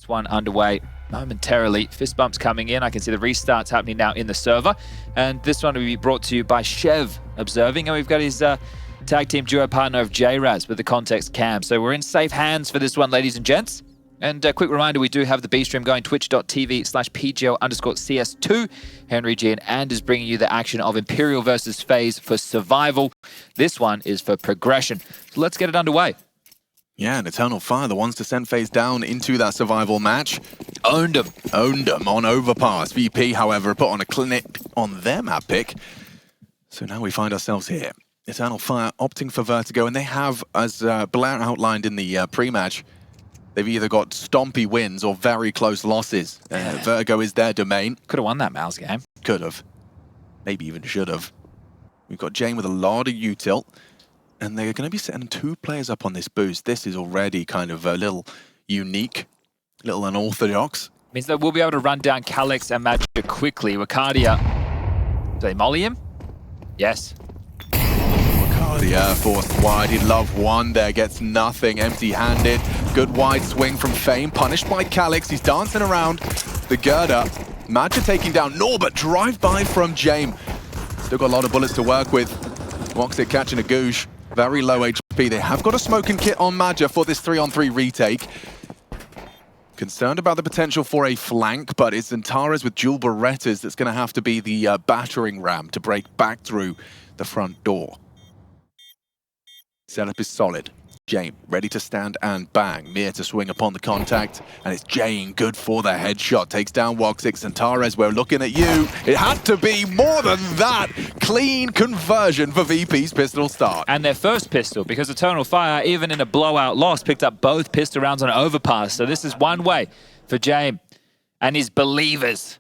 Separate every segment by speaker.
Speaker 1: Next one underway momentarily. Fist bumps coming in. I can see the restarts happening now in the server. And this one will be brought to you by Chev observing. And we've got his tag team duo partner of JRaz with the context cam. So we're in safe hands for this one, ladies and gents. And a quick reminder, we do have the B stream going, twitch.tv/PGL_CS2. Henry G and is bringing you the action of Imperial versus FaZe for survival. This one is for progression. So let's get it underway.
Speaker 2: Yeah, and Eternal Fire, the ones to send FaZe down into that survival match.
Speaker 1: Owned them.
Speaker 2: Owned them on Overpass. VP, however, put on a clinic on their map pick. So now we find ourselves here. Eternal Fire opting for Vertigo, and they have, as Blair outlined in the pre-match, they've either got stompy wins or very close losses. Vertigo is their domain.
Speaker 1: Could have won that Mouse game.
Speaker 2: Could have. Maybe even should have. We've got Jame with a lot of util. And they're going to be setting 2 players up on this boost. This is already kind of a little unique, a little unorthodox.
Speaker 1: Means that we'll be able to run down Calyx and Magic quickly. Wicadia, do they molly him? Yes.
Speaker 2: Wicadia forced wide. He'd love one there, gets nothing, empty-handed. Good wide swing from Fame, punished by Calyx. He's dancing around the girder. Magic taking down Norbert, drive-by from Jame. Still got a lot of bullets to work with. Woxic catching a goosh. Very low HP. They have got a smoking kit on Madja for this 3-on-3 retake. Concerned about the potential for a flank, but it's Antares with dual Berettas that's going to have to be the battering ram to break back through the front door. Setup is solid. Jame ready to stand and bang. Mir to swing upon the contact, and it's Jane good for the headshot. Takes down Woxic. Antares, we're looking at you. It had to be more than that. Clean conversion for VP's pistol start.
Speaker 1: And their first pistol, because Eternal Fire, even in a blowout loss, picked up both pistol rounds on Overpass. So this is one way for Jame and his believers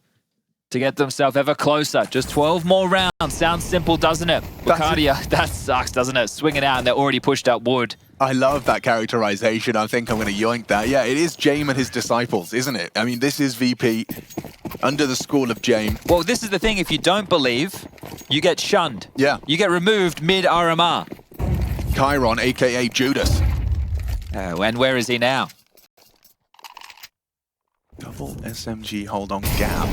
Speaker 1: to get themselves ever closer. Just 12 more rounds. Sounds simple, doesn't it? Wicadia, that sucks, doesn't it? Swinging out and they're already pushed up wood.
Speaker 2: I love that characterization. I think I'm going to yoink that. Yeah, it is Jame and his disciples, isn't it? I mean, this is VP under the school of Jame.
Speaker 1: Well, this is the thing. If you don't believe, you get shunned.
Speaker 2: Yeah.
Speaker 1: You get removed mid-RMR.
Speaker 2: Chiron, a.k.a. Judas.
Speaker 1: And where is he now?
Speaker 2: Double SMG hold on gap.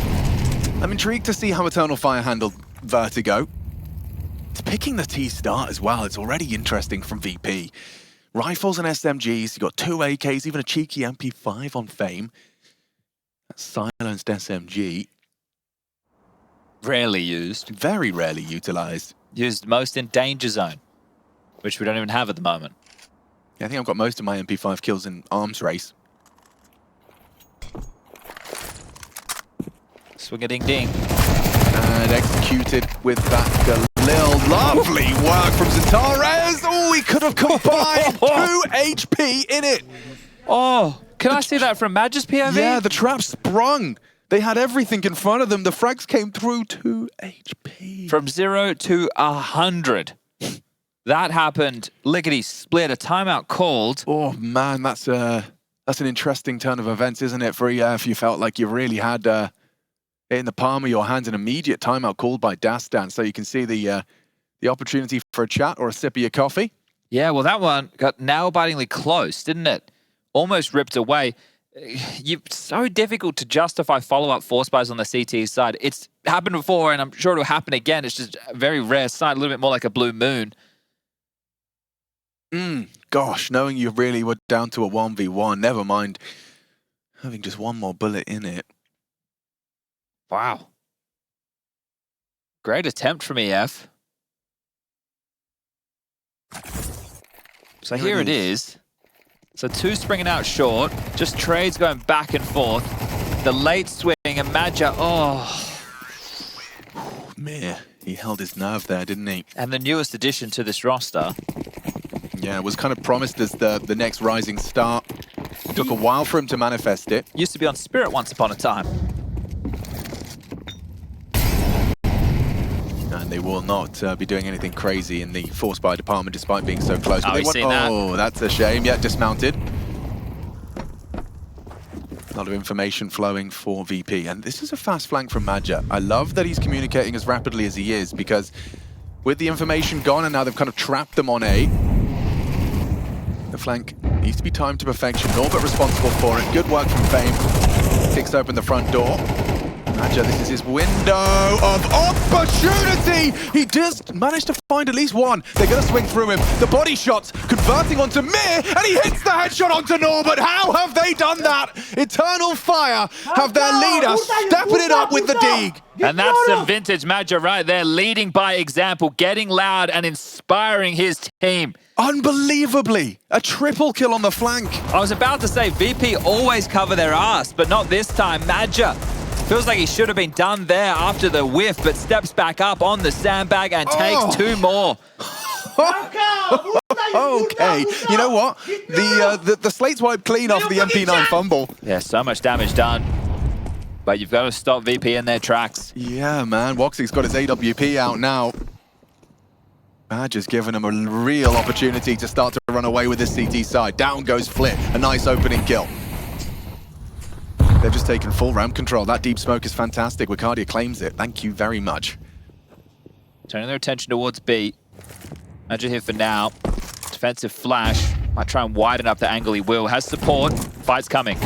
Speaker 2: I'm intrigued to see how Eternal Fire handled Vertigo. It's picking the T start as well. It's already interesting from VP. Rifles and SMGs, you got 2 AKs, even a cheeky MP5 on Fame. That silenced SMG.
Speaker 1: Rarely used.
Speaker 2: Very rarely utilized.
Speaker 1: Used most in danger zone, which we don't even have at the moment.
Speaker 2: Yeah, I think I've got most of my MP5 kills in arms race.
Speaker 1: Swing-a-ding-ding.
Speaker 2: And executed with that Galil. Lovely work from Zentares. Oh, he could have combined 2 HP in it.
Speaker 1: Oh, can I see that from Mag's POV?
Speaker 2: Yeah, the trap sprung. They had everything in front of them. The frags came through 2 HP.
Speaker 1: From 0 to 100. That happened. Lickety split, a timeout called.
Speaker 2: Oh man, that's an interesting turn of events, isn't it? For if you felt like you really had it in the palm of your hands, an immediate timeout called by Dastan. So you can see the opportunity for a chat or a sip of your coffee. Yeah,
Speaker 1: well, that one got nail-bitingly close, didn't it? Almost ripped away. It's so difficult to justify follow-up force buys on the CT side. It's happened before, and I'm sure it'll happen again. It's just a very rare sight, a little bit more like a blue moon.
Speaker 2: Gosh, knowing you really were down to a 1v1, never mind having just one more bullet in it.
Speaker 1: Wow. Great attempt from EF. So here it is. So 2 springing out short, just trades going back and forth. The late swing and Madja,
Speaker 2: Mir, he held his nerve there, didn't he?
Speaker 1: And the newest addition to this roster.
Speaker 2: Yeah, it was kind of promised as the next rising star. It took a while for him to manifest it.
Speaker 1: Used to be on Spirit once upon a time.
Speaker 2: And they will not be doing anything crazy in the force buy department despite being so close.
Speaker 1: Oh,
Speaker 2: that? That's a shame. Yeah, dismounted. A lot of information flowing for VP. And this is a fast flank from Madja. I love that he's communicating as rapidly as he is, because with the information gone and now they've kind of trapped them on A, the flank Needs to be timed to perfection. Norbert responsible for it. Good work from Fame. Kicks open the front door. Maja, this is his window of opportunity! He just managed to find at least one. They're going to swing through him. The body shots converting onto Mir, and he hits the headshot onto Norbert. How have they done that? Eternal Fire have their leader stepping it up with the dig.
Speaker 1: And that's some vintage Maja right there, leading by example, getting loud and inspiring his team.
Speaker 2: Unbelievably, a triple kill on the flank.
Speaker 1: I was about to say, VP always cover their ass, but not this time. Maja feels like he should have been done there after the whiff, but steps back up on the sandbag and takes 2 more.
Speaker 2: Okay, you know what? The slate's wiped clean off the MP9 fumble.
Speaker 1: Yeah, so much damage done. But you've got to stop VP in their tracks.
Speaker 2: Yeah, man. Woxie's got his AWP out now. Maja's given him a real opportunity to start to run away with this CT side. Down goes Flit. A nice opening kill. They've just taken full ramp control. That deep smoke is fantastic. Wicadia claims it. Thank you very much.
Speaker 1: Turning their attention towards B. Maja here for now. Defensive flash. Might try and widen up the angle he will. Has support. Fight's coming.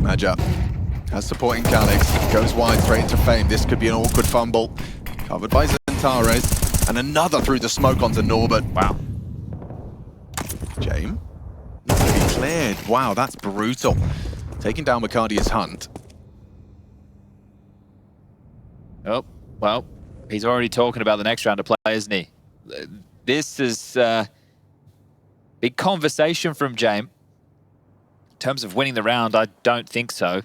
Speaker 2: Maja has support in Calyx. Goes wide straight into Fame. This could be an awkward fumble. Covered by Zentares. And another through the smoke onto Norbert.
Speaker 1: Wow.
Speaker 2: Jame. Not to be cleared. Wow, that's brutal. Taking down Wicadia's hunt.
Speaker 1: Oh, well, he's already talking about the next round of play, isn't he? This is big conversation from Jame. In terms of winning the round, I don't think so.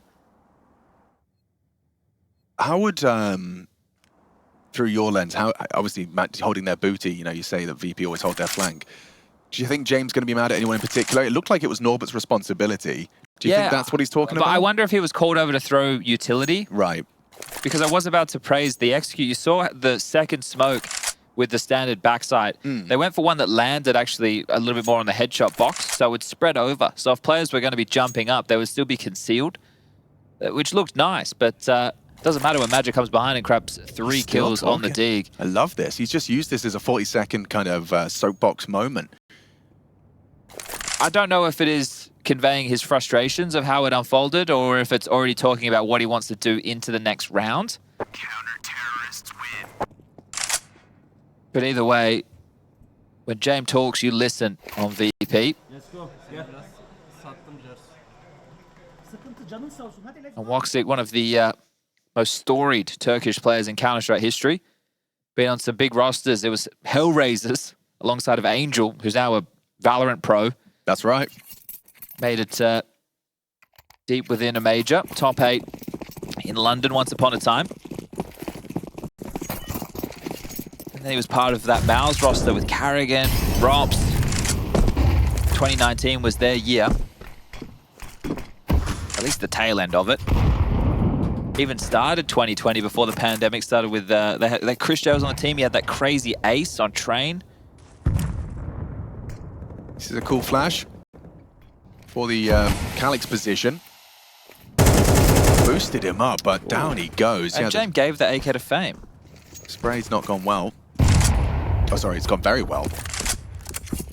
Speaker 2: How would, through your lens, how obviously Matt holding their booty, you know, you say that VP always hold their flank. Do you think James going to be mad at anyone in particular? It looked like it was Norbert's responsibility. Do you think that's what he's talking about?
Speaker 1: But I wonder if he was called over to throw utility.
Speaker 2: Right.
Speaker 1: Because I was about to praise the execute. You saw the second smoke with the standard backside. They went for one that landed actually a little bit more on the headshot box, so it spread over. So if players were going to be jumping up, they would still be concealed, which looked nice, but doesn't matter when Maja comes behind and grabs 3 kills on the dig.
Speaker 2: I love this. He's just used this as a 40-second kind of soapbox moment.
Speaker 1: I don't know if it is conveying his frustrations of how it unfolded or if it's already talking about what he wants to do into the next round.
Speaker 3: Counter-terrorists win.
Speaker 1: But either way, when Jame talks, you listen on VP.
Speaker 4: Let's go. Yeah.
Speaker 1: And Woxic, one of the most storied Turkish players in Counter-Strike history. Been on some big rosters. There was Hellraisers alongside of Angel, who's now a Valorant pro.
Speaker 2: That's right.
Speaker 1: Made it deep within a major. Top 8 in London once upon a time. And then he was part of that Mouse roster with Carrigan, Rops. 2019 was their year. At least the tail end of it. Even started 2020 before the pandemic started with... they had Christo was on the team. He had that crazy ace on Train.
Speaker 2: This is a cool flash for the Calyx position. Boosted him up, but down he goes.
Speaker 1: And Jame gave the AK to Fame.
Speaker 2: Spray's not gone well. Oh, sorry, it's gone very well.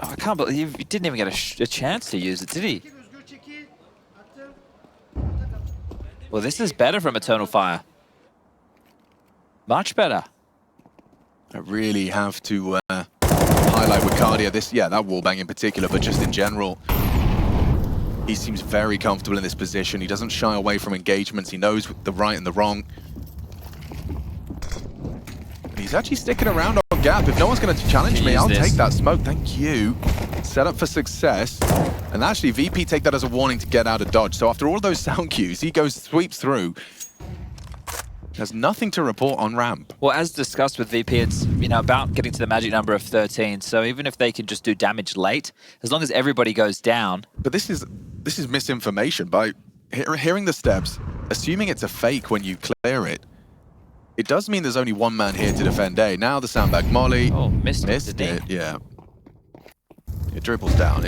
Speaker 1: Oh, I can't believe he didn't even get a chance to use it, did he? Well, this is better from Eternal Fire. Much better.
Speaker 2: I really have to highlight Wicadia. That wallbang in particular, but just in general. He seems very comfortable in this position. He doesn't shy away from engagements. He knows the right and the wrong. He's actually sticking around on gap. If no one's going to challenge me, I'll take that smoke. Thank you. Set up for success. And actually, VP take that as a warning to get out of dodge. So after all those sound cues, he sweeps through. There's nothing to report on ramp.
Speaker 1: Well, as discussed with VP, it's about getting to the magic number of 13. So even if they can just do damage late, as long as everybody goes down.
Speaker 2: But this is misinformation. By hearing the steps, assuming it's a fake when you clear it, it does mean there's only one man here to defend A. Now the sandbag molly.
Speaker 1: Oh, missed
Speaker 2: it, yeah. It dribbles down,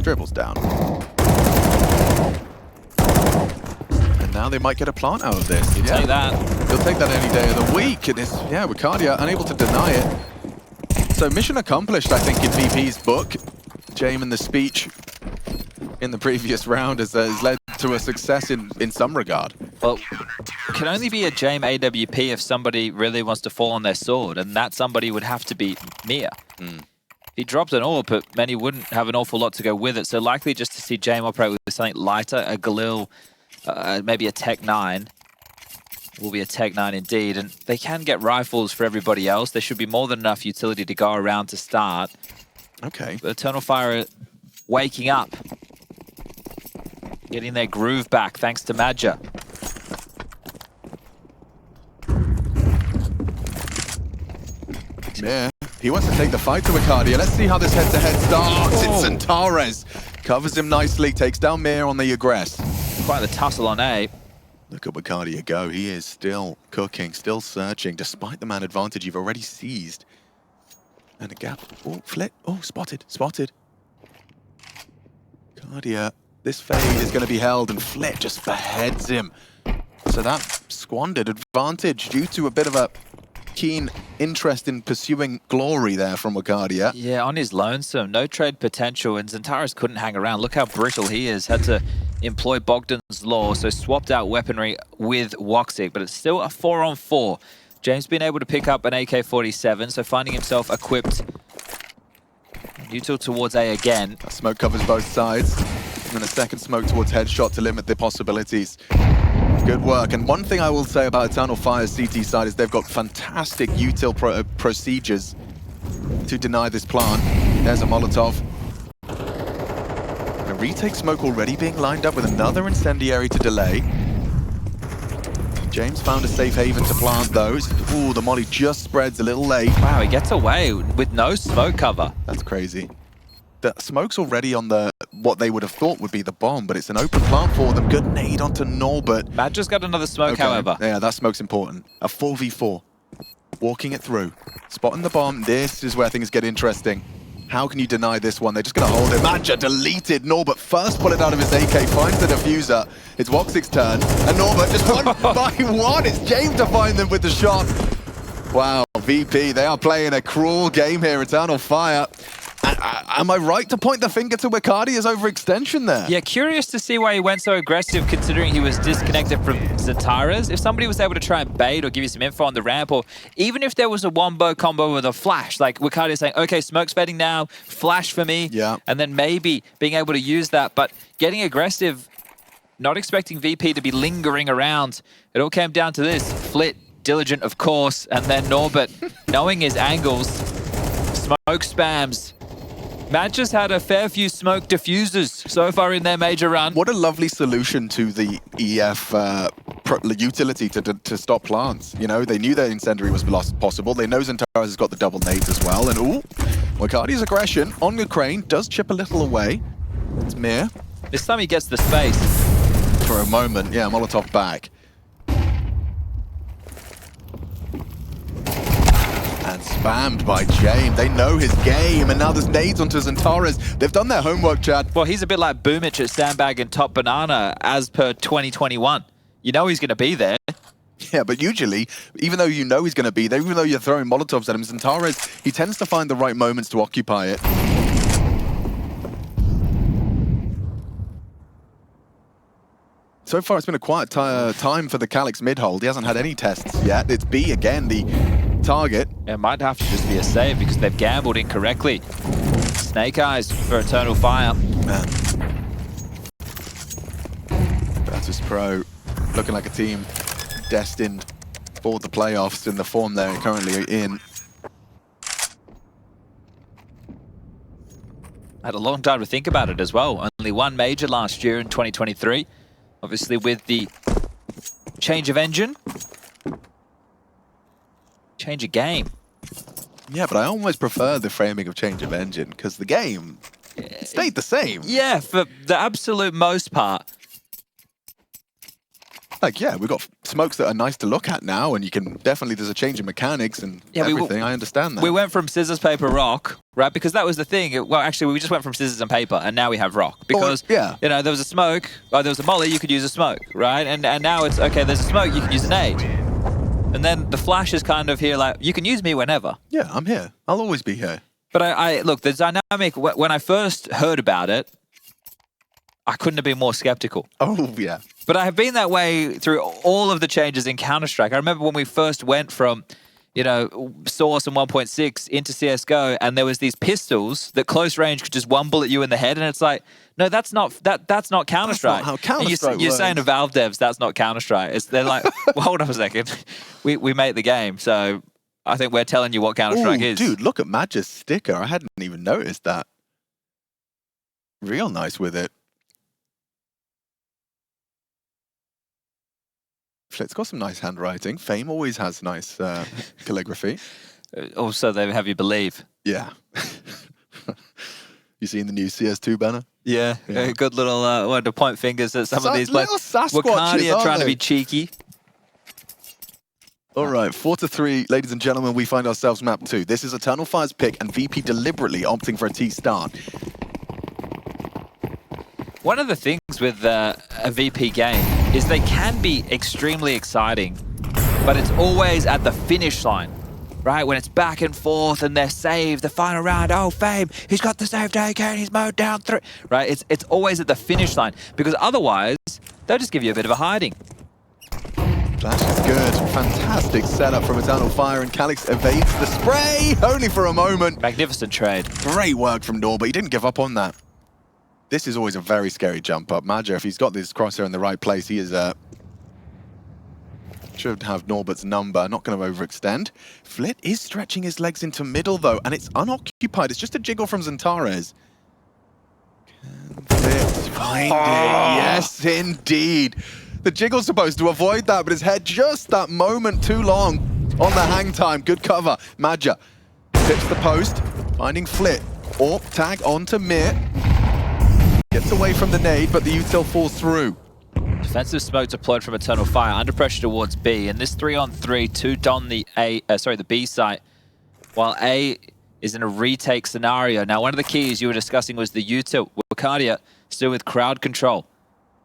Speaker 2: And now they might get a plant out of this.
Speaker 1: You'll take that.
Speaker 2: They'll take that any day of the week. And Wicadia unable to deny it. So mission accomplished, I think, in VP's book. Jame and the speech in the previous round has led to a success in some regard.
Speaker 1: Well, it can only be a Jame AWP if somebody really wants to fall on their sword, and that somebody would have to be Mia. He dropped an AWP, but many wouldn't have an awful lot to go with it, so likely just to see Jame operate with something lighter, a Galil, maybe a Tech 9. Will be a Tech 9 indeed, and they can get rifles for everybody else. There should be more than enough utility to go around to start.
Speaker 2: Okay.
Speaker 1: But Eternal Fire waking up. Getting their groove back thanks to Madja.
Speaker 2: Yeah, he wants to take the fight to Wicadia. Let's see how this head-to-head starts.
Speaker 1: Oh.
Speaker 2: It's Centaurus. Covers him nicely, takes down Mir on the aggress.
Speaker 1: Quite the tussle on A.
Speaker 2: Look at Wicadia go. He is still cooking, still searching, despite the man advantage you've already seized. And a gap. Oh, flit. Oh, spotted. Wicadia, this fade is going to be held, and Flit just beheads him. So that squandered advantage due to a bit of a keen interest in pursuing glory there from Wicadia.
Speaker 1: Yeah, on his lonesome. No trade potential, and Zentaris couldn't hang around. Look how brittle he is. Had to employ Bogdan's Law, so swapped out weaponry with Woxic, but it's still a 4-on-4. James been able to pick up an AK-47, so finding himself equipped. Util towards A again.
Speaker 2: That smoke covers both sides. And then a second smoke towards headshot to limit the possibilities. Good work. And one thing I will say about Eternal Fire's CT side is they've got fantastic util procedures to deny this plant. There's a Molotov. A retake smoke already being lined up with another incendiary to delay. James found a safe haven to plant those. Ooh, the molly just spreads a little late.
Speaker 1: Wow, he gets away with no smoke cover.
Speaker 2: That's crazy. The smoke's already on the what they would have thought would be the bomb, but it's an open plant for them. Good nade onto Norbert.
Speaker 1: Matt just got another smoke, however.
Speaker 2: Yeah, that smoke's important. A 4v4. Walking it through. Spotting the bomb. This is where things get interesting. How can you deny this one? They're just going to hold it. Madja deleted. Norbert first bullet out of his AK, finds the diffuser. It's Woxic's turn. And Norbert just one by one. It's James to find them with the shot. Wow, VP, they are playing a cruel game here. Eternal Fire. Am I right to point the finger to Wicadia's overextension there?
Speaker 1: Yeah, curious to see why he went so aggressive considering he was disconnected from Zentaras. If somebody was able to try and bait or give you some info on the ramp, or even if there was a wombo combo with a flash, like Wicadia saying, okay, smoke's fading now, flash for me,
Speaker 2: yeah,
Speaker 1: and then maybe being able to use that, but getting aggressive, not expecting VP to be lingering around. It all came down to this. Flit, diligent, of course, and then Norbert, knowing his angles, smoke spams. Matt just had a fair few smoke diffusers so far in their major run.
Speaker 2: What a lovely solution to the EF utility to stop plants. You know, they knew their incendiary was possible. They know Zentaris has got the double nades as well. And ooh, Wicadia's aggression on the crane does chip a little away. It's Mir.
Speaker 1: This time he gets the space.
Speaker 2: For a moment, yeah, Molotov back. And spammed by Jame. They know his game, and now there's nades onto Zentaris. They've done their homework, Chad.
Speaker 1: Well, he's a bit like Boomich at Sandbag and Top Banana as per 2021. You know he's going to be there.
Speaker 2: Yeah, but usually, even though you know he's going to be there, even though you're throwing Molotovs at him, Zentaris, he tends to find the right moments to occupy it. So far, it's been a quiet time for the Calyx mid-hold. He hasn't had any tests yet. It's B again, the target.
Speaker 1: It might have to just be a save because they've gambled incorrectly. Snake Eyes for Eternal Fire.
Speaker 2: Man. Virtus.pro looking like a team destined for the playoffs in the form they're currently in.
Speaker 1: Had a long time to think about it as well. Only one major last year in 2023. Obviously with the change of engine. Change of game.
Speaker 2: Yeah, but I almost prefer the framing of change of engine because the game stayed the same.
Speaker 1: Yeah, for the absolute most part.
Speaker 2: Like, yeah, we've got smokes that are nice to look at now, and you can definitely, there's a change in mechanics and everything. I understand that.
Speaker 1: We went from scissors, paper, rock, right? Because that was the thing. Well, actually, we just went from scissors and paper, and now we have rock. Because,
Speaker 2: yeah,
Speaker 1: you know, there was a smoke, or there was a molly, you could use a smoke, right? And now it's, okay, there's a smoke, you can use an aid. And then the flash is kind of here, like, you can use me whenever.
Speaker 2: Yeah, I'm here. I'll always be here.
Speaker 1: But I look, the dynamic, when I first heard about it, I couldn't have been more skeptical.
Speaker 2: Oh, yeah.
Speaker 1: But I have been that way through all of the changes in Counter-Strike. I remember when we first went from, you know, Source and 1.6 into CSGO, and there was these pistols that close range could just one bullet you in the head, and it's like, no, that's not Counter-Strike.
Speaker 2: That's not how Counter-Strike
Speaker 1: You're
Speaker 2: works.
Speaker 1: saying to Valve devs, that's not Counter-Strike. They're like, well, hold on a second. We made the game, so I think we're telling you what Counter-Strike is.
Speaker 2: Dude, look at Madge's sticker. I hadn't even noticed that. Real nice with it. Flit's got some nice handwriting. Fame always has nice calligraphy.
Speaker 1: Also, they have you believe.
Speaker 2: Yeah. You seen the new CS2 banner?
Speaker 1: Yeah. Good little, wanted to point fingers at some of these players.
Speaker 2: Sasquatches,
Speaker 1: Wicadia trying to be cheeky.
Speaker 2: All right, 4-3, ladies and gentlemen, we find ourselves map 2. This is Eternal Fire's pick, and VP deliberately opting for a T start.
Speaker 1: One of the things with a VP game is they can be extremely exciting, but it's always at the finish line, right? When it's back and forth and they're saved, the final round, oh, Fame, he's got the save take and he's mowed down 3, right? It's always at the finish line, because otherwise, they'll just give you a bit of a hiding.
Speaker 2: Flash is good. Fantastic setup from Eternal Fire, and Calyx evades the spray, only for a moment.
Speaker 1: Magnificent trade.
Speaker 2: Great work from Nor, but he didn't give up on that. This is always a very scary jump up. Madger, if he's got this crosshair in the right place, he is should have Norbert's number. Not going to overextend. Flit is stretching his legs into middle, though, and it's unoccupied. It's just a jiggle from Xantares. Can Flit find it? Yes, indeed. The jiggle's supposed to avoid that, but his head just that moment too long on the hang time. Good cover. Madger tips the post, finding Flit. Orp tag onto Mir. Gets away from the nade, but the util falls through.
Speaker 1: Defensive smoke deployed from Eternal Fire, under pressure towards B, and this 3-on-3, 2 on the the B site, while A is in a retake scenario. Now, one of the keys you were discussing was the util. Wicadia still with crowd control.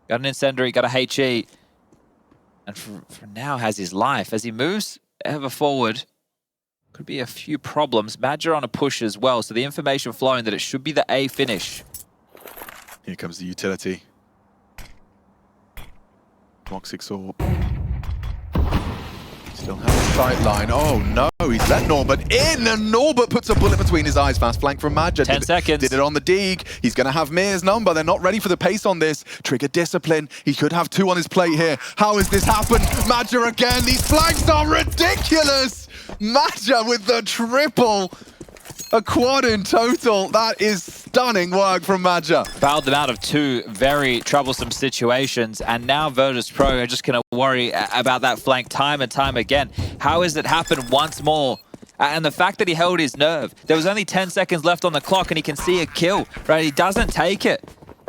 Speaker 1: Got an incendiary, got a HE, and for now has his life. As he moves ever forward, could be a few problems. Madger on a push as well, so the information flowing that it should be the A finish.
Speaker 2: Here comes the utility. Moxix Orb. Still has a sight line. Oh no, he's let Norbert in, and Norbert puts a bullet between his eyes. Fast flank from Madger.
Speaker 1: 10 seconds.
Speaker 2: Did it on the dig. He's going to have Mir's number. They're not ready for the pace on this. Trigger discipline. He could have 2 on his plate here. How has this happened? Madger again. These flanks are ridiculous. Madger with the triple. A quad in total. That is stunning work from Madger.
Speaker 1: Fouled them out of 2 very troublesome situations, and now Virtus.pro are just going to worry about that flank time and time again. How has it happened once more? And the fact that he held his nerve. There was only 10 seconds left on the clock, and he can see a kill, right? He doesn't take it.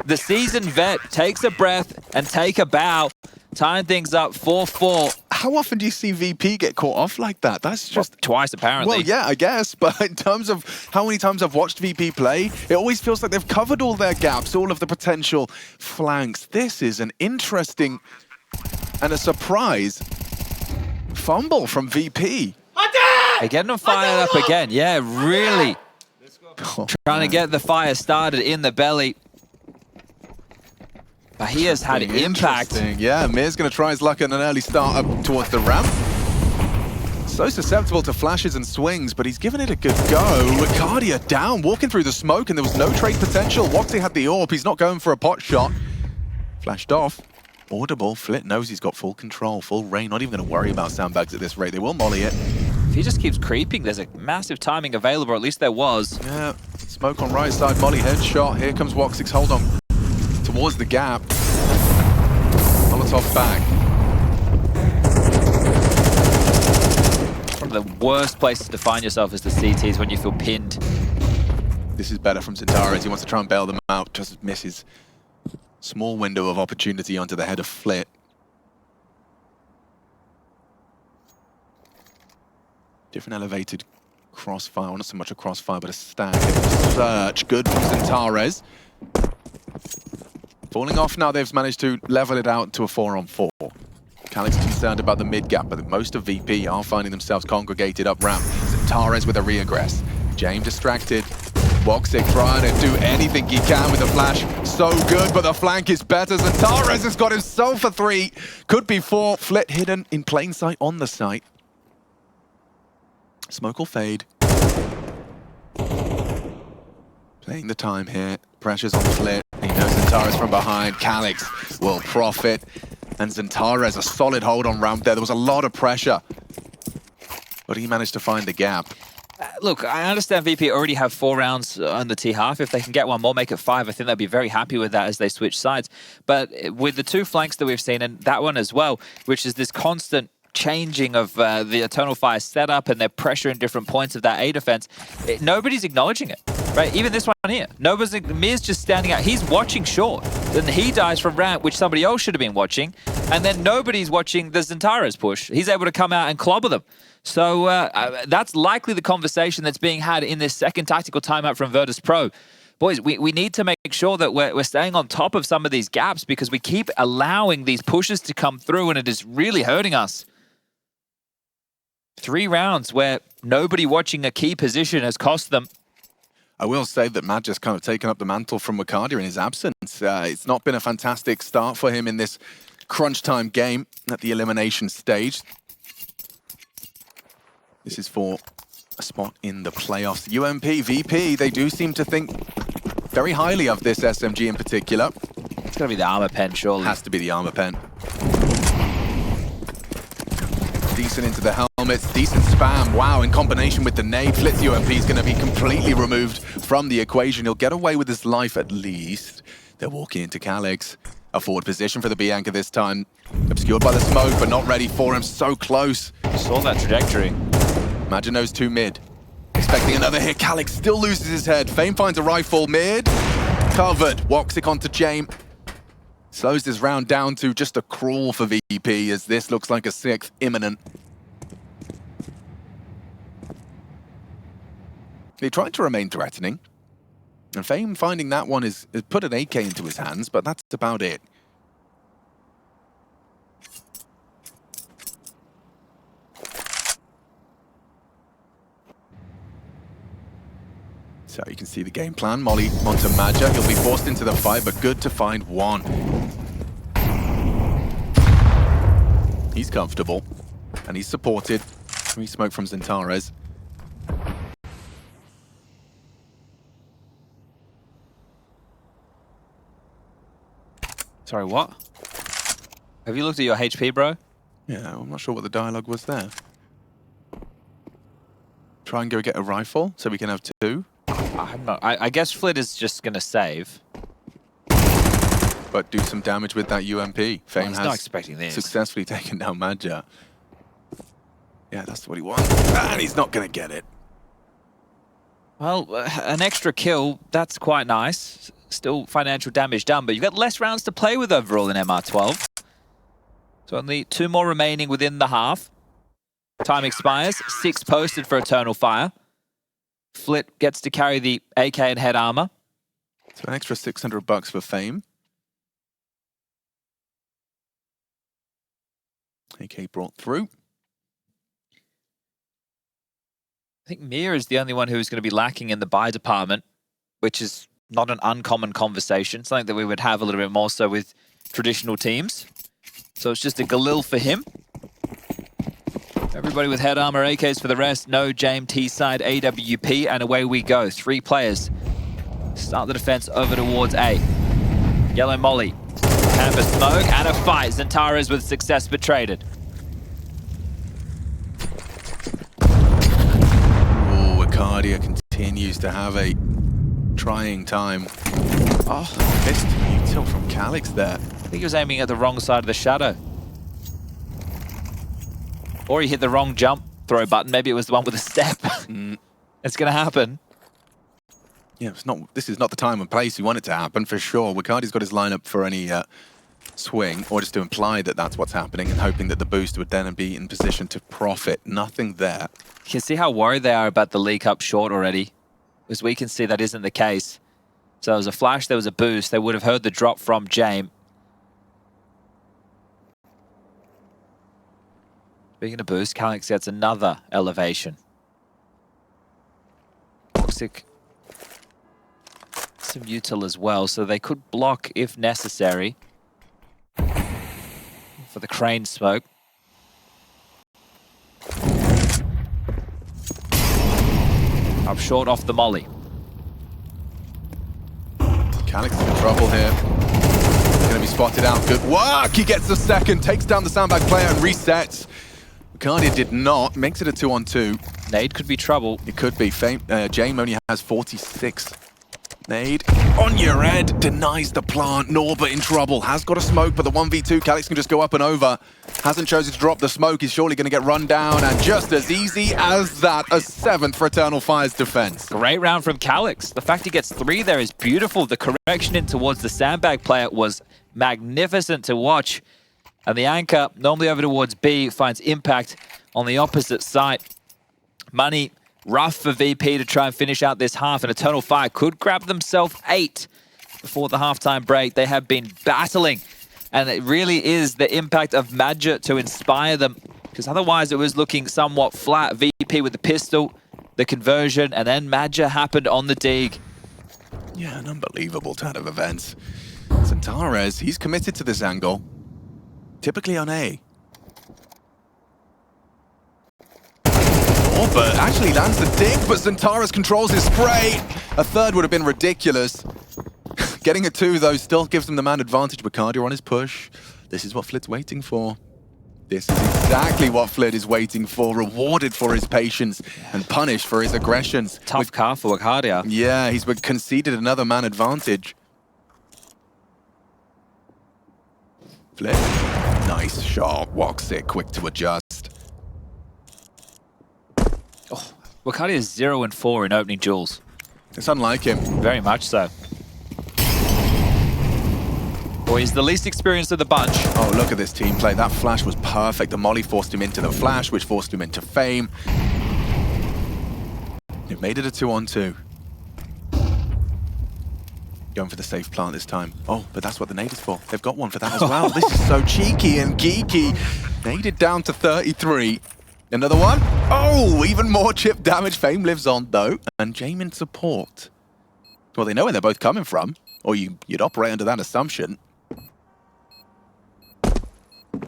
Speaker 1: The seasoned vet takes a breath and take a bow. Tying things up 4-4.
Speaker 2: How often do you see VP get caught off like that? That's just...
Speaker 1: Well, twice, apparently.
Speaker 2: Well, yeah, I guess. But in terms of how many times I've watched VP play, it always feels like they've covered all their gaps, all of the potential flanks. This is an interesting and a surprise fumble from VP.
Speaker 1: They're getting them fired up again. Yeah, really. Trying to get the fire started in the belly. But he has had impact.
Speaker 2: Yeah, Mir's going to try his luck at an early start up towards the ramp. So susceptible to flashes and swings, but he's given it a good go. Wicadia down, walking through the smoke, and there was no trade potential. Woxy had the AWP. He's not going for a pot shot. Flashed off. Audible. Flit knows he's got full control, full reign. Not even going to worry about sandbags at this rate. They will molly it.
Speaker 1: If he just keeps creeping, there's a massive timing available, or at least there was.
Speaker 2: Yeah, smoke on right side, molly headshot. Here comes Woxix. Hold on. Towards the gap. Molotov back.
Speaker 1: One of the worst places to find yourself is the CTs when you feel pinned.
Speaker 2: This is better from Xantares. He wants to try and bail them out. Just misses. Small window of opportunity onto the head of Flit. Different elevated crossfire. Well, not so much a crossfire, but a stand. Search. Good from Xantares. Falling off now, they've managed to level it out to a 4-on-4. Calyx concerned about the mid gap, but most of VP are finding themselves congregated up ramp. Xantares with a re-aggress. Jame distracted. Woxic trying to do anything he can with the flash. So good, but the flank is better. Zentares has got himself for 3. Could be 4. Flit hidden in plain sight on the site. Smoke will fade. Playing the time here. Pressure's on Flit. He knows Zentares from behind. Calyx will profit. And Zentares, a solid hold on ramp there. There was a lot of pressure. But he managed to find the gap.
Speaker 1: Look, I understand VP already have 4 rounds on the T half. If they can get one more, make it 5, I think they'll be very happy with that as they switch sides. But with the 2 flanks that we've seen, and that one as well, which is this constant changing of the Eternal Fire setup and their pressure in different points of that A defense, nobody's acknowledging it, right? Even this one here, Mir's just standing out. He's watching short, then he dies from ramp, which somebody else should have been watching, and then nobody's watching the Zentares push. He's able to come out and clobber them. So that's likely the conversation that's being had in this second tactical timeout from Virtus.pro. Boys, we need to make sure that we're staying on top of some of these gaps because we keep allowing these pushes to come through and it is really hurting us. 3 rounds where nobody watching a key position has cost them.
Speaker 2: I will say that Matt just kind of taken up the mantle from Wicadia in his absence. It's not been a fantastic start for him in this crunch time game at the elimination stage. This is for a spot in the playoffs. UMP, VP, they do seem to think very highly of this SMG in particular.
Speaker 1: It's got to be the armor pen, surely.
Speaker 2: Has to be the armor pen. Decent into the helmets, decent spam. Wow, in combination with the nade, Flit's UMP is going to be completely removed from the equation. He'll get away with his life at least. They're walking into Calyx. A forward position for the B anchor this time. Obscured by the smoke, but not ready for him. So close.
Speaker 1: Saw that trajectory.
Speaker 2: Imagine those 2 mid. Expecting another hit. Calyx still loses his head. Fame finds a rifle mid. Covered. Woxic onto Jame. Slows this round down to just a crawl for VP as this looks like a 6th imminent. They tried to remain threatening. And Fame finding that one is put an AK into his hands, but that's about it. So you can see the game plan. Molly onto Maja. He'll be forced into the fight, but good to find one. He's comfortable, and he's supported. 3 smoke from Zentares.
Speaker 1: Sorry, what? Have you looked at your HP, bro?
Speaker 2: Yeah, I'm not sure what the dialogue was there. Try and go get a rifle so we can have 2.
Speaker 1: I guess Flit is just going to save.
Speaker 2: But do some damage with that UMP. Fame
Speaker 1: He's
Speaker 2: has
Speaker 1: not expecting this.
Speaker 2: successfully taken down Maja. Yeah, that's what he wants. And he's not going to get it.
Speaker 1: Well, an extra kill, that's quite nice. Still financial damage done, but you've got less rounds to play with overall in MR12. So only 2 more remaining within the half. Time expires. 6 posted for Eternal Fire. Flit gets to carry the AK and head armor.
Speaker 2: So an extra $600 for Fame. AK brought through.
Speaker 1: I think Mir is the only one who's going to be lacking in the buy department, which is not an uncommon conversation, something that we would have a little bit more so with traditional teams. So it's just a Galil for him. Everybody with head armor, AKs for the rest. No Jame, T-side, AWP, and away we go. 3 players start the defense over towards A. Yellow Molly, Camper smoke, and a fight. Zentares with success but traded.
Speaker 2: Oh, Wicadia continues to have a trying time. Oh, missed util from Calyx there.
Speaker 1: I think he was aiming at the wrong side of the shadow. Or he hit the wrong jump throw button. Maybe it was the one with a step. It's going to happen.
Speaker 2: Yeah, this is not the time and place you want it to happen, for sure. Wicadia's got his lineup for any swing, or just to imply that that's what's happening, and hoping that the boost would then be in position to profit. Nothing there.
Speaker 1: You can see how worried they are about the leak up short already. Because we can see that isn't the case. So there was a flash, there was a boost. They would have heard the drop from Jame. Speaking of boost, Calyx gets another elevation. Woxic some util as well, so they could block if necessary for the crane smoke. Up short off the molly.
Speaker 2: Calyx is in trouble here. Going to be spotted out. Good work! He gets the second, takes down the sandbag player and resets. Wicadia did not. Makes it a 2-on-2.
Speaker 1: Nade could be trouble.
Speaker 2: It could be. Jame only has 46. Nade on your head, denies the plant. Norbert in trouble, has got a smoke, but the 1v2, Calyx can just go up and over. Hasn't chosen to drop the smoke, he's surely going to get run down, and just as easy as that, a 7th for Eternal Fire's defense.
Speaker 1: Great round from Calyx. The fact he gets 3 there is beautiful. The correction in towards the sandbag player was magnificent to watch. And the anchor, normally over towards B, finds impact on the opposite side. Money rough for VP to try and finish out this half, and Eternal Fire could grab themselves 8 before the halftime break. They have been battling, and it really is the impact of Madja to inspire them, because otherwise it was looking somewhat flat. VP with the pistol, the conversion, and then Madja happened on the dig.
Speaker 2: Yeah, an unbelievable turn of events. Centaurus, he's committed to this angle, typically on A. But actually lands the dig, but Centaurus controls his spray. A third would have been ridiculous. Getting a 2, though, still gives them the man advantage. Wicadia on his push. This is what Flit's waiting for. This is exactly what Flit is waiting for. Rewarded for his patience and punished for his aggressions.
Speaker 1: Tough car for Wicadia.
Speaker 2: Yeah, he's conceded another man advantage. Flit, nice shot. Walks it, quick to adjust.
Speaker 1: Oh, Wicadia is 0-4 in opening duels.
Speaker 2: It's unlike him.
Speaker 1: Very much so. Well, he's the least experienced of the bunch.
Speaker 2: Oh, look at this team play. That flash was perfect. The molly forced him into the flash, which forced him into fame. It made it a 2-on-2. Going for the safe plant this time. Oh, but that's what the nade is for. They've got one for that as well. This is so cheeky and geeky. Naded down to 33. Another one. Oh, even more chip damage. Fame lives on, though. And Jame in support. Well, they know where they're both coming from. Or you'd operate under that assumption.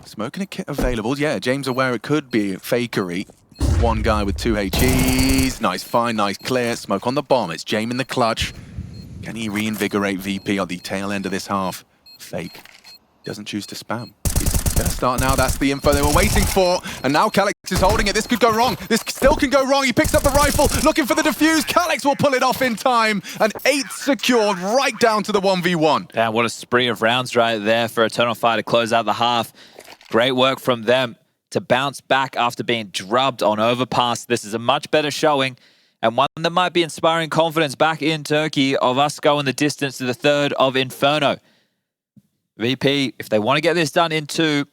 Speaker 2: Smoking a kit available. Yeah, James aware it could be fakery. One guy with 2 HEs. Nice find, nice clear. Smoke on the bomb. It's Jame in the clutch. Can he reinvigorate VP on the tail end of this half? Fake. Doesn't choose to spam. Gonna start now, that's the info they were waiting for. And now Calyx is holding it. This could go wrong. This still can go wrong. He picks up the rifle, looking for the defuse. Calyx will pull it off in time. And 8 secured right down to the 1v1.
Speaker 1: Yeah, what a spree of rounds right there for Eternal Fire to close out the half. Great work from them to bounce back after being drubbed on overpass. This is a much better showing, and one that might be inspiring confidence back in Turkey of us going the distance to the 3rd of Inferno. VP, if they want to get this done in 2,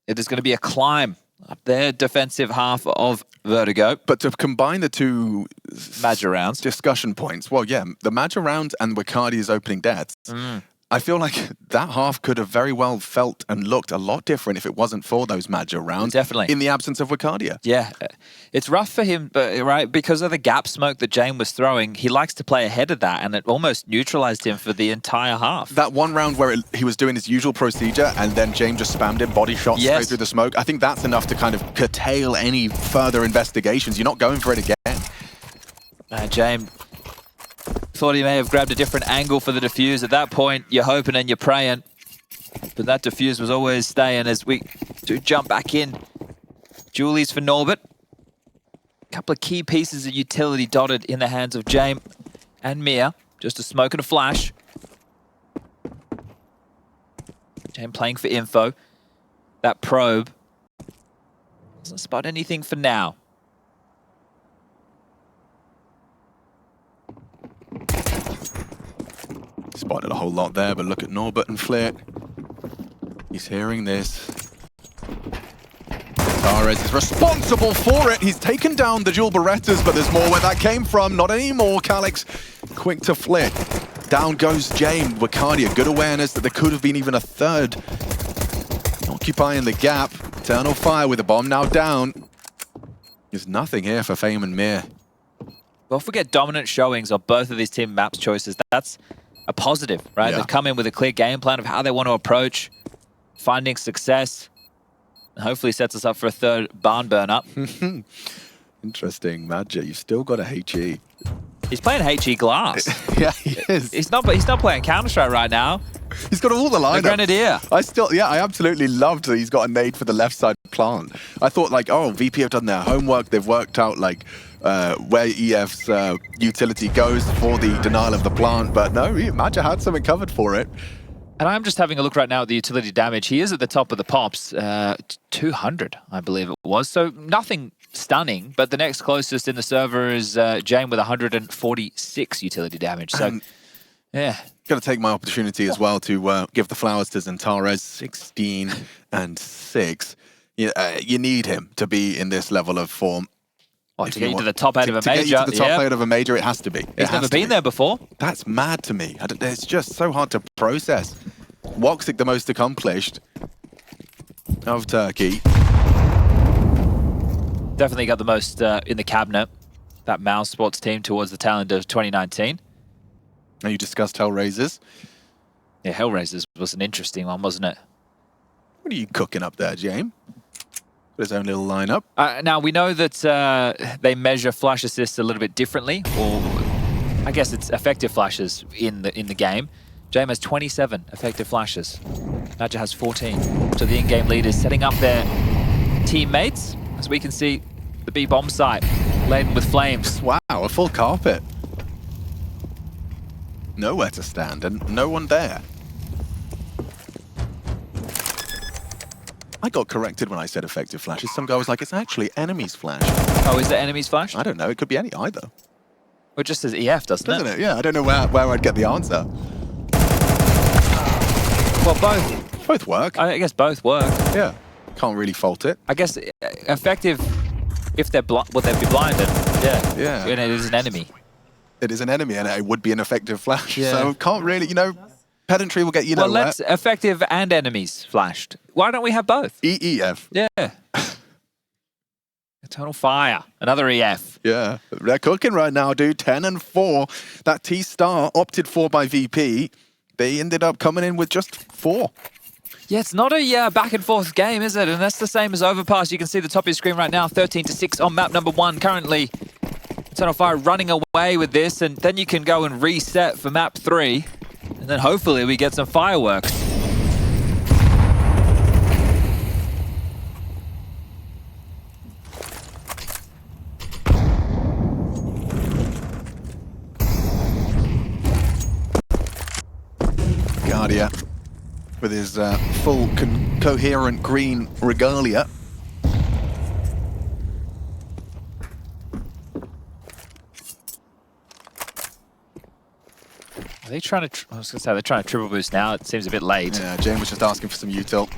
Speaker 1: it is going to be a climb up their defensive half of Vertigo.
Speaker 2: But to combine the 2
Speaker 1: Madja rounds,
Speaker 2: discussion points, well, yeah, the Madja round and Wicadia's opening deaths, I feel like that half could have very well felt and looked a lot different if it wasn't for those Madja rounds.
Speaker 1: Definitely.
Speaker 2: In the absence of Wicadia.
Speaker 1: Yeah, it's rough for him, but right, because of the gap smoke that Jame was throwing, he likes to play ahead of that, and it almost neutralized him for the entire half.
Speaker 2: That one round where he was doing his usual procedure, and then Jame just spammed him, body shot straight through the smoke. I think that's enough to kind of curtail any further investigations. You're not going for it again.
Speaker 1: Jame thought he may have grabbed a different angle for the defuse. At that point, you're hoping and you're praying. But that defuse was always staying as we do jump back in. Julie's for Norbert. A couple of key pieces of utility dotted in the hands of Jame and Mia. Just a smoke and a flash. Jame playing for info. That probe doesn't spot anything for now.
Speaker 2: Spotted a whole lot there, but look at Norbert and Flit. He's hearing this. Torres is responsible for it. He's taken down the dual Berettas, but there's more where that came from. Not anymore. Calyx quick to Flit. Down goes Jame. Wicadia, good awareness that there could have been even a 3rd. Occupying the gap. Eternal Fire with the bomb now down. There's nothing here for Fame and Mir.
Speaker 1: Don't forget dominant showings of both of these team maps choices. That's a positive, right?
Speaker 2: Yeah.
Speaker 1: They've come in with a clear game plan of how they want to approach finding success. And hopefully sets us up for a third barn burn up.
Speaker 2: Interesting, Magic. You've still got a HE.
Speaker 1: He's playing HE Glass.
Speaker 2: Yeah, he is.
Speaker 1: He's not playing Counter-Strike right now.
Speaker 2: He's got all the lineups.
Speaker 1: The Grenadier.
Speaker 2: I absolutely loved that he's got a nade for the left side plant. I thought like, oh, VP have done their homework. They've worked out like where EF's utility goes for the denial of the plant. But no, Magic had something covered for it.
Speaker 1: And I'm just having a look right now at the utility damage. He is at the top of the pops, 200, I believe it was. So nothing stunning, but the next closest in the server is Jame with 146 utility damage. So, yeah.
Speaker 2: Got to take my opportunity as well to give the flowers to Xantares, 16 and 6. You need him to be in this level of form.
Speaker 1: Oh, to get you to the top 8 of a major.
Speaker 2: To get you to the top 8 of a major, it has to be.
Speaker 1: He's never been there before.
Speaker 2: That's mad to me. It's just so hard to process. Woxic, the most accomplished of Turkey.
Speaker 1: Definitely got the most in the cabinet, that Mouse Sports team towards the tail end of 2019.
Speaker 2: And you discussed Hellraisers.
Speaker 1: Yeah, Hellraisers was an interesting one, wasn't it?
Speaker 2: What are you cooking up there, Jame? His own little lineup.
Speaker 1: Now, we know that they measure flash assists a little bit differently, or I guess it's effective flashes in the game. Jame has 27 effective flashes. Nadja has 14. So the in-game lead is setting up their teammates, as we can see the B bomb site laden with flames.
Speaker 2: Wow, a full carpet. Nowhere to stand and no one there. I got corrected when I said effective flashes. Some guy was like, it's actually enemy's flash.
Speaker 1: Oh, is it enemy's flash?
Speaker 2: I don't know. It could be any either.
Speaker 1: Well, it just says EF, doesn't
Speaker 2: it? Yeah, I don't know where I'd get the answer.
Speaker 1: Well, both.
Speaker 2: Both work.
Speaker 1: I guess both work.
Speaker 2: Yeah. Can't really fault it.
Speaker 1: I guess effective if they're they'd be blinded. Yeah.
Speaker 2: Yeah.
Speaker 1: And it is an enemy.
Speaker 2: It is an enemy and it would be an effective flash.
Speaker 1: Yeah.
Speaker 2: So can't really, pedantry will get you
Speaker 1: nowhere.
Speaker 2: Well,
Speaker 1: let's effective and enemies flashed. Why don't we have both?
Speaker 2: EEF.
Speaker 1: Yeah. Eternal Fire. Another EF.
Speaker 2: Yeah. They're cooking right now, dude. 10 and 4. That T-Star opted for by VP. They ended up coming in with just 4.
Speaker 1: Yeah, it's not a back and forth game, is it? And that's the same as Overpass. You can see the top of your screen right now, 13-6 on map number 1 currently. Eternal Fire running away with this, and then you can go and reset for map 3. And then hopefully we get some fireworks.
Speaker 2: Wicadia with his full coherent green regalia.
Speaker 1: Are they trying to, I was going to say, they're trying to triple boost now. It seems a bit late.
Speaker 2: Yeah, Jame was just asking for some util.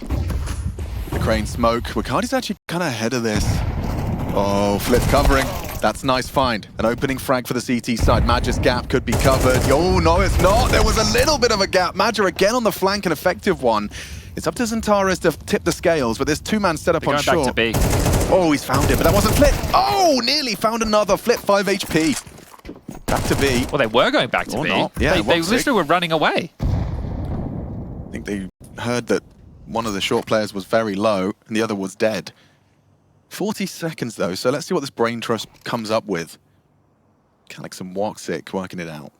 Speaker 2: The crane smoke. Wicadia's actually kind of ahead of this. Oh, flip covering. That's a nice find. An opening frag for the CT side. Magic's gap could be covered. Oh, no, it's not. There was a little bit of a gap. Magic again on the flank, an effective one. It's up to Xantares to tip the scales, but there's 2-man set up on short.
Speaker 1: Back to B.
Speaker 2: Oh, he's found it, but that wasn't Flip. Oh, nearly found another. Flip 5 HP. Back to B.
Speaker 1: Well, they were going back to
Speaker 2: or
Speaker 1: B.
Speaker 2: Not. Yeah,
Speaker 1: they literally were running away.
Speaker 2: I think they heard that one of the short players was very low and the other was dead. 40 seconds though, so let's see what this brain trust comes up with. Calyx and Woxic working it out.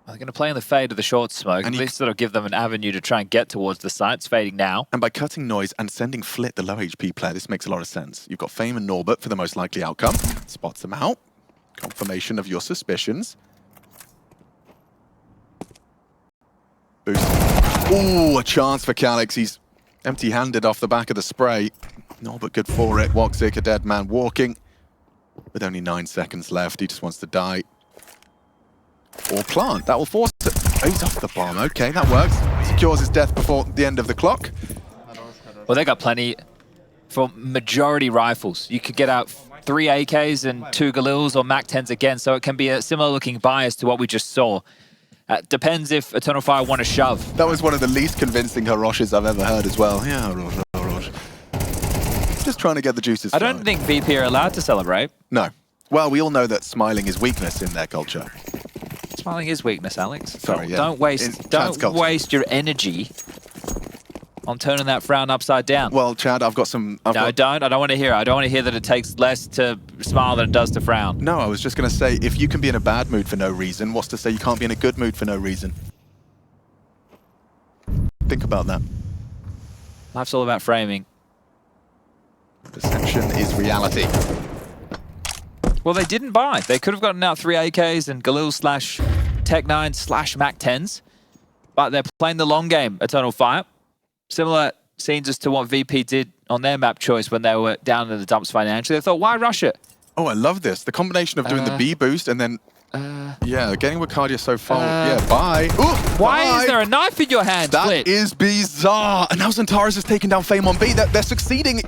Speaker 1: They're going to play in the fade of the short smoke.
Speaker 2: And
Speaker 1: at least sort of give them an avenue to try and get towards the site. It's fading now.
Speaker 2: And by cutting noise and sending Flit, the low HP player, this makes a lot of sense. You've got Fame and Norbert for the most likely outcome. Spots them out. Confirmation of your suspicions. Boost. Ooh, a chance for Calyx. He's empty-handed off the back of the spray. Norbert good for it. Woxic, a dead man walking. With only 9 seconds left, he just wants to die. Or plant. That will force it. Oh, he's off the bomb. Okay, that works. Secures his death before the end of the clock.
Speaker 1: Well, they got plenty for majority rifles. You could get out 3 AKs and 2 Galils or Mac-10s again, so it can be a similar looking bias to what we just saw. Depends if Eternal Fire want to shove.
Speaker 2: That was one of the least convincing Hiroshes I've ever heard as well. Yeah, Hirosh. Just trying to get the juices flowing.
Speaker 1: I don't think VP are allowed to celebrate.
Speaker 2: No. Well, we all know that smiling is weakness in their culture.
Speaker 1: Smiling is weakness, Alex.
Speaker 2: Sorry, yeah.
Speaker 1: Don't waste your energy on turning that frown upside down.
Speaker 2: Well, Chad, I've got some...
Speaker 1: No, don't. I don't want to hear it. I don't want to hear that it takes less to smile than it does to frown.
Speaker 2: No, I was just going to say, if you can be in a bad mood for no reason, what's to say you can't be in a good mood for no reason? Think about that.
Speaker 1: Life's all about framing.
Speaker 2: Perception is reality.
Speaker 1: Well, they didn't buy. They could have gotten out 3 AKs and Galil slash Tech9 slash Mac 10s, but they're playing the long game, Eternal Fire. Similar scenes as to what VP did on their map choice when they were down in the dumps financially. They thought, why rush it?
Speaker 2: Oh, I love this. The combination of doing the B boost and then, yeah, getting Wicadia so far. Yeah, bye. Ooh,
Speaker 1: why is there a knife in your hand,
Speaker 2: That
Speaker 1: Flip?
Speaker 2: is bizarre. And now Xantares has taken down Fame on B. They're succeeding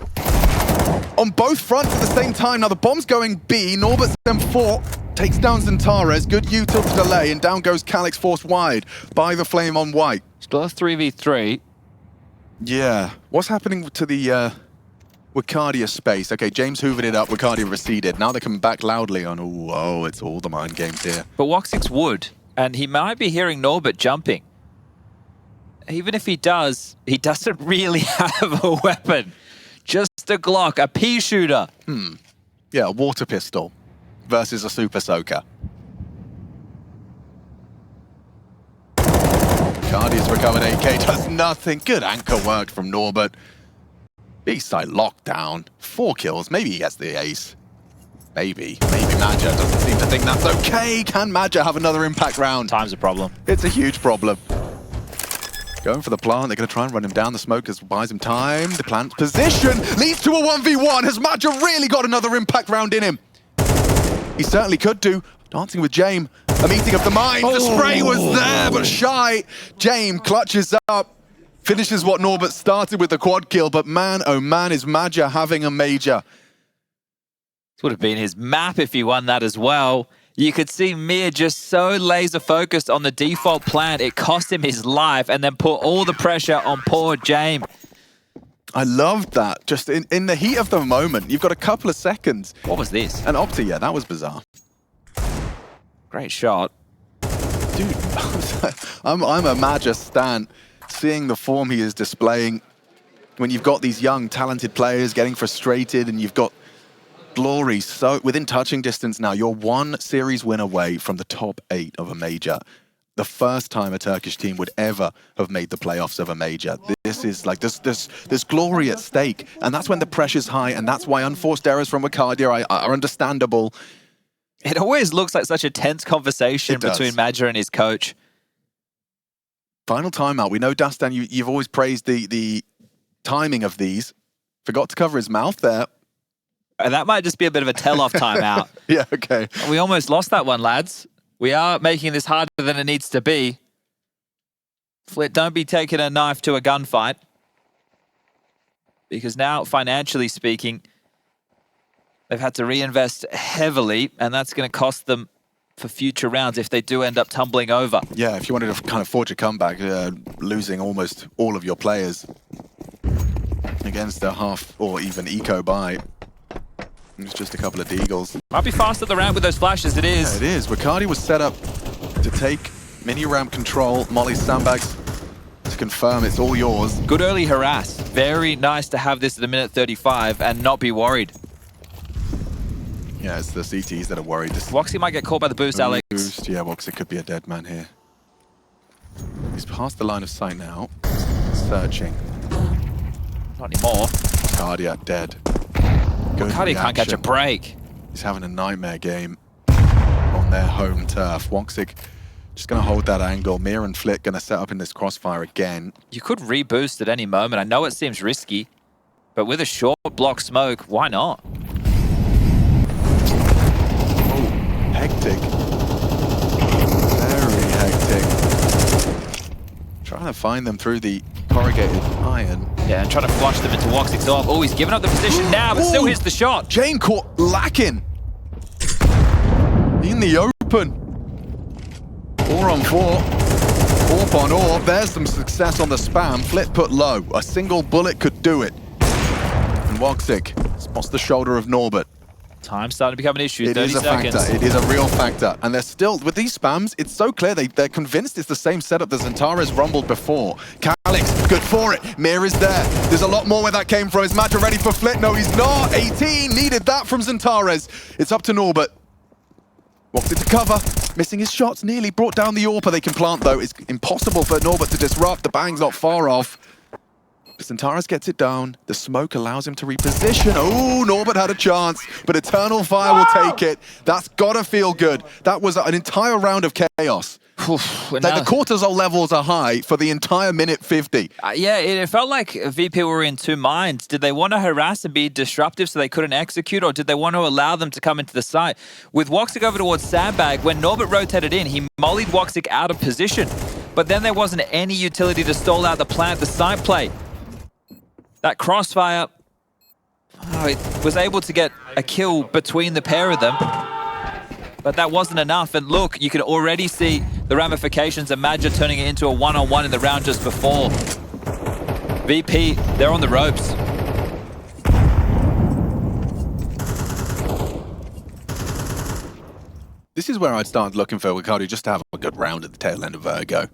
Speaker 2: on both fronts at the same time. Now the bomb's going B. Norbert's M4 takes down Xantares. Good util to delay, and down goes Calyx forced wide by the Flame on white.
Speaker 1: Still a 3v3.
Speaker 2: Yeah. What's happening to the Wicadia space? Okay, James hoovered it up, Wicadia receded. Now they're coming back loudly on, oh, it's all the mind games here.
Speaker 1: But Woxix would, and he might be hearing Norbert jumping. Even if he does, he doesn't really have a weapon. Just a Glock, a pea shooter.
Speaker 2: Yeah, a water pistol versus a super soaker. Wicadia's recovered AK, does nothing. Good anchor work from Norbert. B-side lockdown. 4 kills, maybe he gets the ace. Maybe Madja doesn't seem to think that's okay. Can Madja have another impact round?
Speaker 1: Time's a problem.
Speaker 2: It's a huge problem. Going for the plant, they're going to try and run him down. The smoke buys him time. The plant's position leads to a 1v1. Has Madja really got another impact round in him? He certainly could do. Dancing with Jame. A meeting of the mind. The spray was there, but shy. Jame clutches up. Finishes what Norbert started with the quad kill. But man, oh man, is Madja having a major.
Speaker 1: This would have been his map if he won that as well. You could see Mir just so laser focused on the default plant, it cost him his life and then put all the pressure on poor Jame.
Speaker 2: I loved that. Just in the heat of the moment, you've got a couple of seconds.
Speaker 1: What was this?
Speaker 2: And Opti, yeah, that was bizarre.
Speaker 1: Great shot.
Speaker 2: Dude, I'm a Madja stan. Seeing the form he is displaying when you've got these young, talented players getting frustrated and you've got Glory so within touching distance now. You're 1 series win away from the top 8 of a major. The first time a Turkish team would ever have made the playoffs of a major. This is like, there's glory at stake. And that's when the pressure's high, and that's why unforced errors from Wicadia are understandable.
Speaker 1: It always looks like such a tense conversation between Madja and his coach.
Speaker 2: Final timeout. We know, Dastan, you've always praised the timing of these. Forgot to cover his mouth there.
Speaker 1: And that might just be a bit of a tell-off timeout.
Speaker 2: Yeah, okay.
Speaker 1: We almost lost that one, lads. We are making this harder than it needs to be. Flit, don't be taking a knife to a gunfight. Because now, financially speaking, they've had to reinvest heavily, and that's going to cost them for future rounds if they do end up tumbling over.
Speaker 2: Yeah, if you wanted to kind of forge a comeback, losing almost all of your players against a half or even eco buy. It's just a couple of deagles.
Speaker 1: Might be fast at the ramp with those flashes, it is.
Speaker 2: Yeah, it is. Wicadia was set up to take mini ramp control. Molly's sandbags to confirm it's all yours.
Speaker 1: Good early harass. Very nice to have this at a minute 35 and not be worried.
Speaker 2: Yeah, it's the CTs that are worried.
Speaker 1: Woxy might get caught by the boost, Alex.
Speaker 2: Boost. Yeah, Woxy could be a dead man here. He's past the line of sight now. Searching.
Speaker 1: Not anymore.
Speaker 2: Wicadia dead.
Speaker 1: Wicadia can't catch a break.
Speaker 2: He's having a nightmare game on their home turf. Woxic just going to hold that angle. Mir and Flick going to set up in this crossfire again.
Speaker 1: You could reboost at any moment. I know it seems risky, but with a short block smoke, why not?
Speaker 2: Oh, hectic. Very hectic. Trying to find them through the corrugated iron.
Speaker 1: Yeah, and trying to flush them into Woxic's off. Oh, he's given up the position now, but still hits the shot.
Speaker 2: Jane caught lacking. In the open. 4 on 4. Orp on Orp. There's some success on the spam. Flip put low. A single bullet could do it. And Woxic spots the shoulder of Norbert.
Speaker 1: Time's starting to become an issue.
Speaker 2: It
Speaker 1: 30
Speaker 2: is a
Speaker 1: seconds.
Speaker 2: factor. It is a real factor. And they're still, with these spams, it's so clear they're convinced it's the same setup that Zantara's rumbled before. Calyx, good for it. Mir is there. There's a lot more where that came from. Is Madra ready for Flit? No, he's not. 18, needed that from Zantara's. It's up to Norbert. Walks it to cover. Missing his shots, nearly brought down the AWP. They can plant, though. It's impossible for Norbert to disrupt. The bang's not far off. Zantara's gets it down. The smoke allows him to reposition. Oh, Norbert had a chance, but Eternal Fire will take it. That's gotta feel good. That was an entire round of chaos. Like the cortisol levels are high for the entire minute 50.
Speaker 1: Yeah, it felt like VP were in two minds. Did they want to harass and be disruptive so they couldn't execute, or did they want to allow them to come into the site? With Woxic over towards Sandbag, when Norbert rotated in, he mollied Woxic out of position. But then there wasn't any utility to stall out the plant, the site play. That crossfire, it was able to get a kill between the pair of them, but that wasn't enough. And look, you can already see the ramifications of Madja turning it into a one-on-one in the round just before. VP, they're on the ropes.
Speaker 2: This is where I'd start looking for Wicadia just to have a good round at the tail end of Virgo.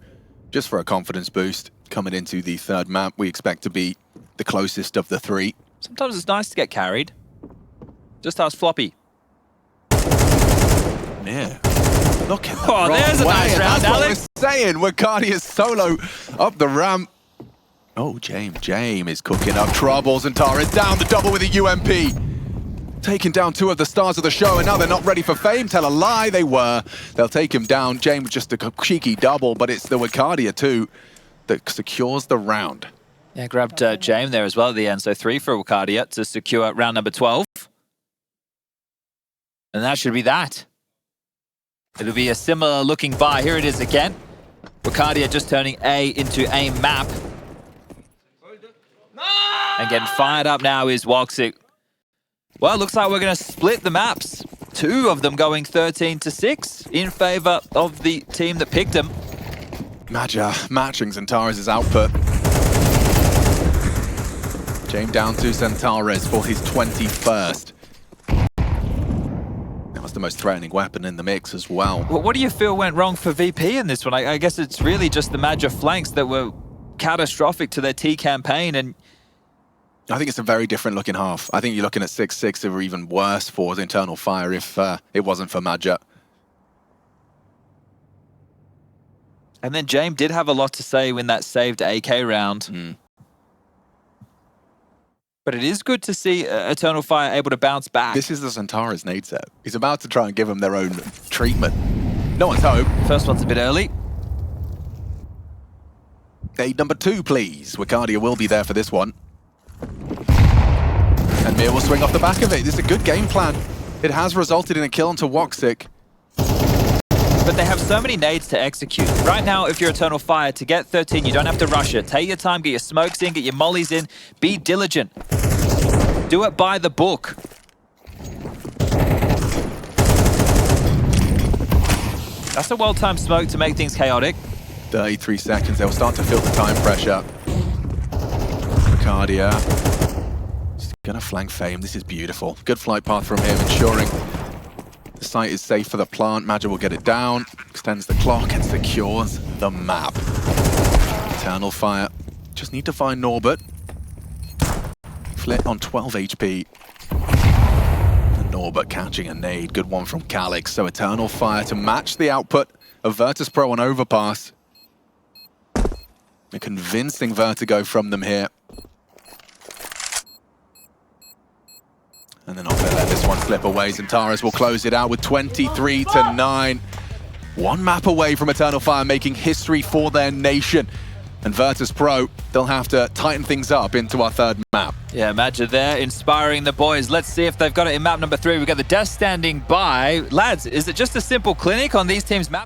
Speaker 2: Just for a confidence boost. Coming into the third map, we expect to be the closest of the three.
Speaker 1: Sometimes it's nice to get carried. Just ask Floppy.
Speaker 2: Yeah. Look at that.
Speaker 1: Oh, there's a nice round,
Speaker 2: Alex.
Speaker 1: Alex.
Speaker 2: What we're saying. Wicadia's solo up the ramp. Oh, Jame is cooking up troubles, and Tara's down the double with a UMP. Taking down two of the stars of the show, and now they're not ready for fame. Tell a lie, they were. They'll take him down. Jame with just a cheeky double, but it's the Wicadia too that secures the round.
Speaker 1: Yeah, grabbed Jame there as well at the end. So 3 for Wicadia to secure round number 12. And that should be that. It'll be a similar looking buy. Here it is again. Wicadia just turning A into a map. And getting fired up now is Woxic. Well, looks like we're going to split the maps. 2 of them going 13-6 in favor of the team that picked them.
Speaker 2: Madja matching Zantara's output. Jame down to Zantara's for his 21st. That was the most threatening weapon in the mix as well.
Speaker 1: Well, what do you feel went wrong for VP in this one? I guess it's really just the Madja flanks that were catastrophic to their T campaign, and
Speaker 2: I think it's a very different looking half. I think you're looking at 6-6 or even worse for Internal Fire if it wasn't for Madja.
Speaker 1: And then Jame did have a lot to say in that saved AK round. But it is good to see Eternal Fire able to bounce back.
Speaker 2: This is the Zantara's nade set. He's about to try and give them their own treatment. No one's home.
Speaker 1: First one's a bit early.
Speaker 2: Nade number 2, please. Wicadia will be there for this one. And Mir will swing off the back of it. This is a good game plan. It has resulted in a kill onto Woxic.
Speaker 1: But they have so many nades to execute. Right now, if you're Eternal Fire, to get 13, you don't have to rush it. Take your time, get your smokes in, get your mollies in. Be diligent. Do it by the book. That's a well-timed smoke to make things chaotic.
Speaker 2: 33 seconds. They'll start to feel the time pressure. Wicadia. He's going to flank Fame. This is beautiful. Good flight path from him, ensuring the site is safe for the plant. Madja will get it down, extends the clock, and secures the map. Eternal Fire just need to find Norbert. Flit on 12 HP. And Norbert catching a nade. Good one from Calyx. So Eternal Fire to match the output of Virtus.pro on Overpass. A convincing Vertigo from them here. And they're not going to let this one slip away. Zantara's will close it out with 23-9. One map away from Eternal Fire making history for their nation. And Virtus.pro, they'll have to tighten things up into our third map.
Speaker 1: Yeah, Madja there, inspiring the boys. Let's see if they've got it in map number 3. We've got the desk standing by. Lads, is it just a simple clinic on these teams' map?